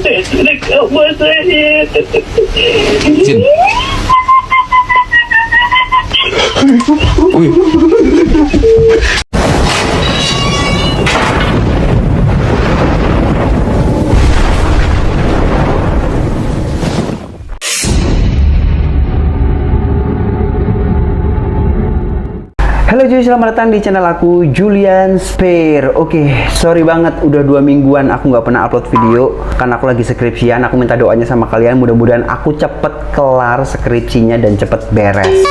dekat bos saya. Jin. Ui. Halo cuy, selamat datang di channel aku Julian Spare. Oke, sorry banget udah 2 mingguan aku nggak pernah upload video karena aku lagi skripsian. Aku minta doanya sama kalian, mudah-mudahan aku cepet kelar skripsinya dan cepet beres.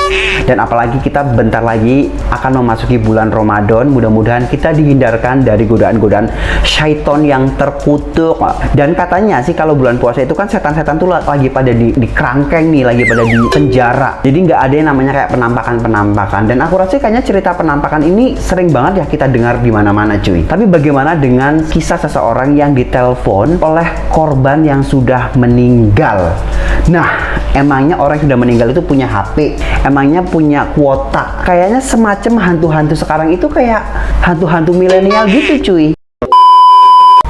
Dan apalagi kita bentar lagi akan memasuki bulan Ramadan, mudah-mudahan kita dihindarkan dari godaan-godaan syaiton yang terkutuk. Dan katanya sih kalau bulan puasa itu kan setan-setan tuh lagi pada di kerangkeng nih, lagi pada di penjara. Jadi nggak ada yang namanya kayak penampakan-penampakan. Dan aku rasa kayaknya cerita penampakan ini sering banget ya kita dengar di mana-mana cuy. Tapi bagaimana dengan kisah seseorang yang ditelepon oleh korban yang sudah meninggal? Nah, emangnya orang yang sudah meninggal itu punya HP? Emangnya punya kuota? Kayaknya semacam hantu-hantu sekarang itu kayak hantu-hantu milenial gitu cuy.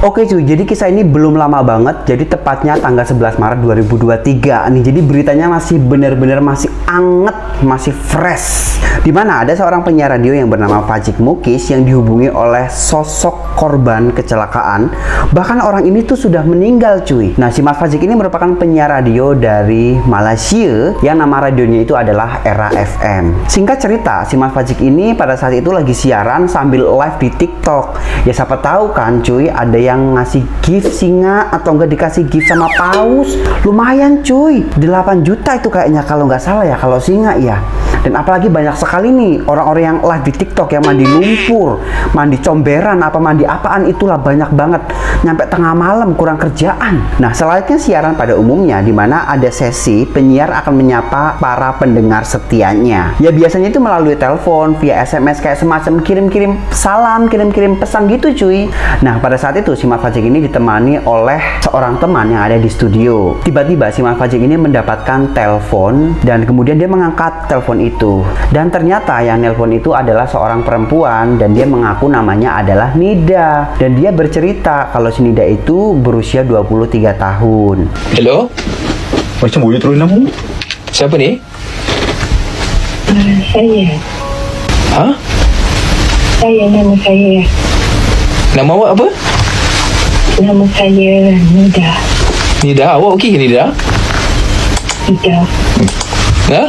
Oke cuy, jadi kisah ini belum lama banget, jadi tepatnya tanggal 11 Maret 2023 nih. Jadi beritanya masih bener-bener masih anget, masih fresh. Dimana ada seorang penyiar radio yang bernama Fajik Mukis yang dihubungi oleh sosok korban kecelakaan. Bahkan orang ini tuh sudah meninggal cuy. Nah, si Mas Fajik ini merupakan penyiar radio dari Malaysia yang nama radionya itu adalah Era FM. Singkat cerita, si Mas Fajik ini pada saat itu lagi siaran sambil live di TikTok. Ya siapa tahu kan cuy, ada yang ngasih gift singa atau enggak dikasih gift sama paus. Lumayan cuy, 8 juta itu kayaknya kalau nggak salah ya, kalau singa ya. Dan apalagi banyak sekali nih orang-orang yang live di TikTok yang mandi lumpur, mandi comberan, apa mandi apaan, itulah banyak banget. Nyampe tengah malam kurang kerjaan. Nah, selayaknya siaran pada umumnya di mana ada sesi penyiar akan menyapa para pendengar setianya. Ya biasanya itu melalui telepon, via SMS kayak semacam kirim-kirim salam, kirim-kirim pesan gitu cuy. Nah, pada saat itu si Mas Fajik ini ditemani oleh seorang teman yang ada di studio. Tiba-tiba si Mas Fajik ini mendapatkan telepon dan kemudian dia mengangkat telepon itu. Dan ternyata yang nelpon itu adalah seorang perempuan dan dia mengaku namanya adalah Nida. Dan dia bercerita kalau si Nida itu berusia 23 tahun. Hello? Macam boleh turun nama? Siapa ni? Saya. Ha? Nama saya. Nama awak apa? Nama saya Nida. Nida. Awak okey ke Nida? Nida. Ha?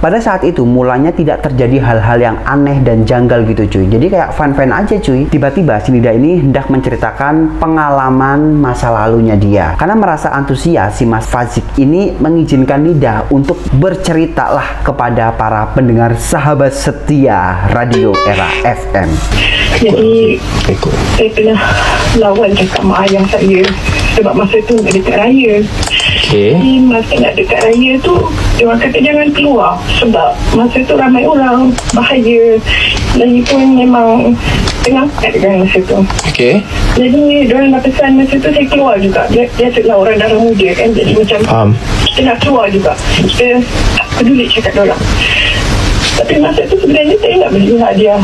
Pada saat itu mulanya tidak terjadi hal-hal yang aneh dan janggal gitu cuy. Jadi kayak fun-fun aja cuy. Tiba-tiba si Nida ini hendak menceritakan pengalaman masa lalunya dia. Karena merasa antusias, si Mas Fajik ini mengizinkan Nida untuk bercerita lah kepada para pendengar sahabat setia Radio Era FM. Jadi saya pernah lawan cakap mak ayah saya sebab masa tu nak dekat raya. Okey. Jadi masa nak dekat raya tu dia orang kata jangan keluar sebab masa tu ramai orang, bahaya. Lagipun memang tengah kan masa tu. Okey. Jadi diorang dah pesan masa tu saya keluar juga. Biasalah orang darah muda kan, jadi macam Faham. kita nak keluar juga. Kita tak peduli cakap diorang. Tapi masa tu sebenarnya saya nak beli hadiah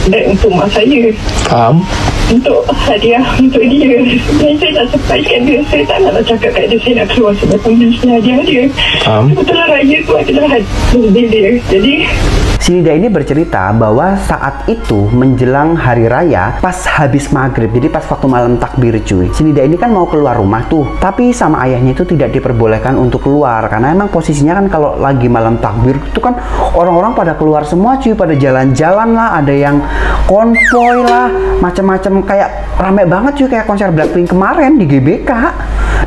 beg untuk mak saya, Faham. untuk hadiah untuk dia. Dan saya nak surprisekan dia. Saya tak nak cakap kat dia saya nak keluar sebab saya hadiah dia. Faham. Kebetulan raya tu adalah hadiah dia. Jadi Si Nida ini bercerita bahwa saat itu menjelang hari raya, pas habis maghrib, jadi pas waktu malam takbir cuy, si Nida ini kan mau keluar rumah tuh, tapi sama ayahnya itu tidak diperbolehkan untuk keluar karena emang posisinya kan kalau lagi malam takbir itu kan orang-orang pada keluar semua cuy, pada jalan-jalan lah, ada yang konvoy lah, macam-macam, kayak rame banget cuy, kayak konser Blackpink kemarin di GBK.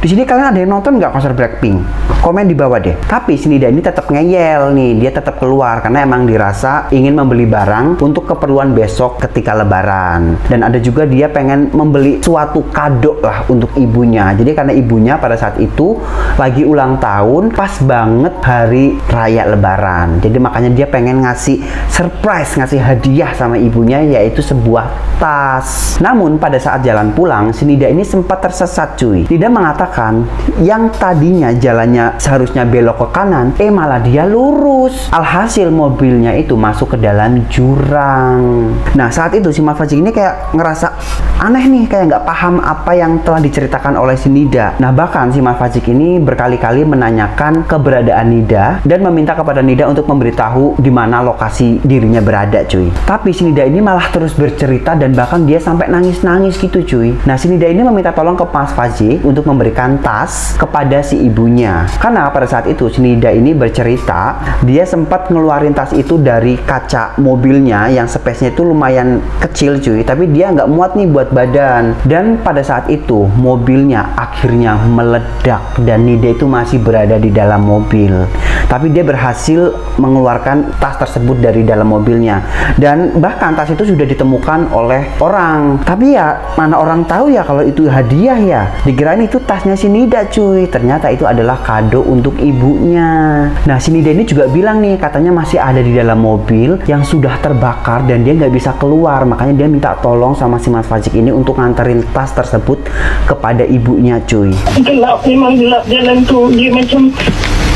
Di sini kalian ada yang nonton nggak konser Blackpink? Komen di bawah deh. Tapi si Nida ini tetap ngeyel nih, dia tetap keluar karena emang dirasa ingin membeli barang untuk keperluan besok ketika lebaran. Dan ada juga dia pengen membeli suatu kado lah untuk ibunya. Jadi karena ibunya pada saat itu lagi ulang tahun, pas banget hari raya lebaran. Jadi makanya dia pengen ngasih surprise, ngasih hadiah sama ibunya, yaitu sebuah tas. Namun pada saat jalan pulang, si Nida ini sempat tersesat cuy. Nida mengatakan yang tadinya jalannya mobilnya seharusnya belok ke kanan, malah dia lurus. Alhasil mobilnya itu masuk ke dalam jurang. Nah, saat itu si Mas Fajik ini kayak ngerasa aneh nih, kayak nggak paham apa yang telah diceritakan oleh si Nida. Nah, bahkan si Mas Fajik ini berkali-kali menanyakan keberadaan Nida dan meminta kepada Nida untuk memberitahu di mana lokasi dirinya berada, cuy. Tapi si Nida ini malah terus bercerita dan bahkan dia sampai nangis-nangis gitu, cuy. Nah, si Nida ini meminta tolong ke Mas Fajik untuk memberikan tas kepada si ibunya. Karena pada saat itu si Nida ini bercerita dia sempat ngeluarin tas itu dari kaca mobilnya yang space-nya itu lumayan kecil, cuy, tapi dia nggak muat nih buat badan. Dan pada saat itu mobilnya akhirnya meledak dan Nida itu masih berada di dalam mobil, tapi dia berhasil mengeluarkan tas tersebut dari dalam mobilnya. Dan bahkan tas itu sudah ditemukan oleh orang, tapi ya mana orang tahu ya kalau itu hadiah ya. Dikirain itu tasnya si Nida, cuy, ternyata itu adalah kado untuk ibunya. Nah, si Nida ini juga bilang nih, katanya masih ada di dalam mobil yang sudah terbakar dan dia nggak bisa keluar. Makanya dia minta tolong sama si Mas Fajik ini untuk nganterin tas tersebut kepada ibunya, cuy. Gelap, memang gelap jalan tu. Dia macam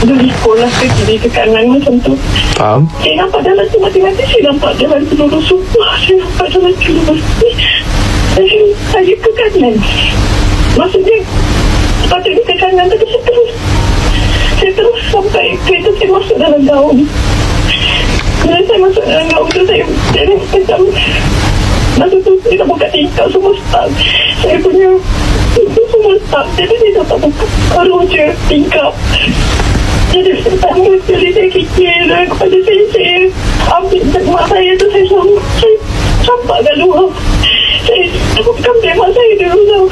dari sekolah ke kiri ke kanan macam tu. Faham? Saya nampak jalan tu mati-mati. Saya nampak jalan tu lurus semua. Saya nampak jalan tu lurus. Saya ke kanan. Maksudnya sepatutnya ke kanan, tapi saya terus sampai kereta saya masuk dalam gaung. Bila saya masuk dalam gaung tu, saya macam masa tu kita buka tingkap semua start. Saya punya itu semua start. Jadi saya dapat buka baru je tingkap. Jadi pertama kali saya kikir kepada saya ambil mak saya tu, saya campak kat luar. Saya bukan mak saya dulu tau.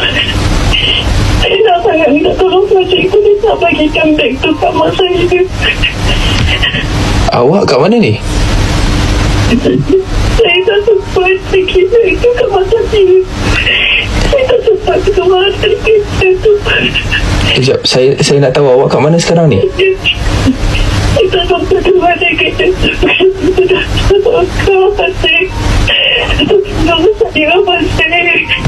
Saya nak sangat minta tolong macam itu. Dia tak bagikan beg tu kat mak saya tu. Awak kat mana ni? Saya tak sempat pergi beg tu kat mak saya. Saya tak sempat keluar dari kereta tu. Sekejap, saya nak tahu awak kat mana sekarang ni? Saya tak sempat keluar dari kereta tu.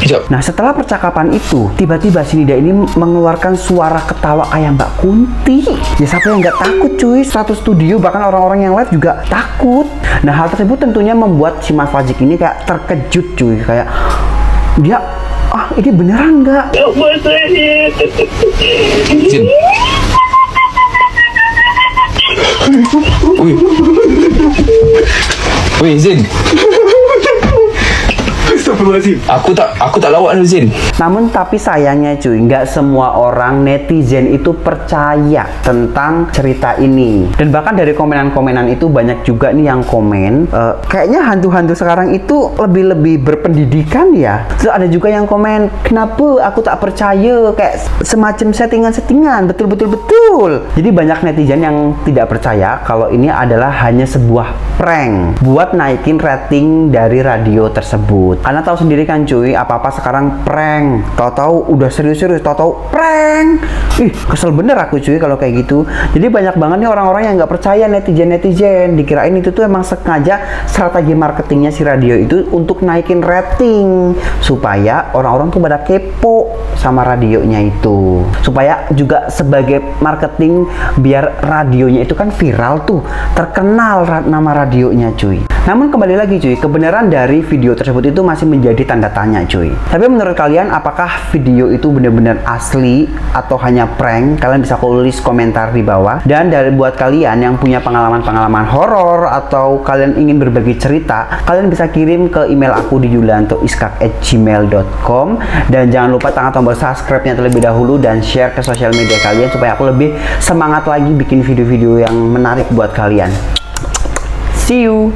Sekejap. Nah, setelah percakapan itu, tiba-tiba si Nida ini mengeluarkan suara ketawa kayak Mbak Kunti. Ya, siapa yang nggak takut, cuy? Satu studio, bahkan orang-orang yang live juga takut. Nah, hal tersebut tentunya membuat si Mas Fajik ini kayak terkejut, cuy. Kayak dia, ini beneran nggak? Mak saya. Zin. Wih, Zin. Astagfirullahaladzim. Aku tak lawak ni, Zin. Namun tapi sayangnya, cuy, nggak semua orang netizen itu percaya tentang cerita ini. Dan bahkan dari komenan-komenan itu banyak juga nih yang komen, kayaknya hantu-hantu sekarang itu lebih berpendidikan ya. Terus ada juga yang komen, kenapa aku tak percaya, kayak semacam settingan-settingan, betul. Jadi banyak netizen yang tidak percaya kalau ini adalah hanya sebuah prank buat naikin rating dari radio tersebut. Karena tahu sendiri kan, cuy, apa-apa sekarang prank. Tahu-tahu udah serius-serius, tahu-tahu prank. Kesel bener aku, cuy, kalau kayak gitu. Jadi banyak banget nih orang-orang yang nggak percaya, netizen. Dikirain itu tuh emang sengaja strategi marketingnya si radio itu untuk naikin rating supaya orang-orang tuh pada kepo sama radionya itu. Supaya juga sebagai marketing biar radionya itu kan viral tuh, terkenal nama radionya, cuy. Namun kembali lagi, cuy, kebenaran dari video tersebut itu masih menjadi tanda tanya, cuy. Tapi menurut kalian, apakah video itu benar-benar asli atau hanya prank? Kalian bisa tulis komentar di bawah. Dan dari buat kalian yang punya pengalaman-pengalaman horor atau kalian ingin berbagi cerita, kalian bisa kirim ke email aku di juliantoiskak@gmail.com. Dan jangan lupa tekan tombol subscribe-nya terlebih dahulu dan share ke sosial media kalian supaya aku lebih semangat lagi bikin video-video yang menarik buat kalian. See you.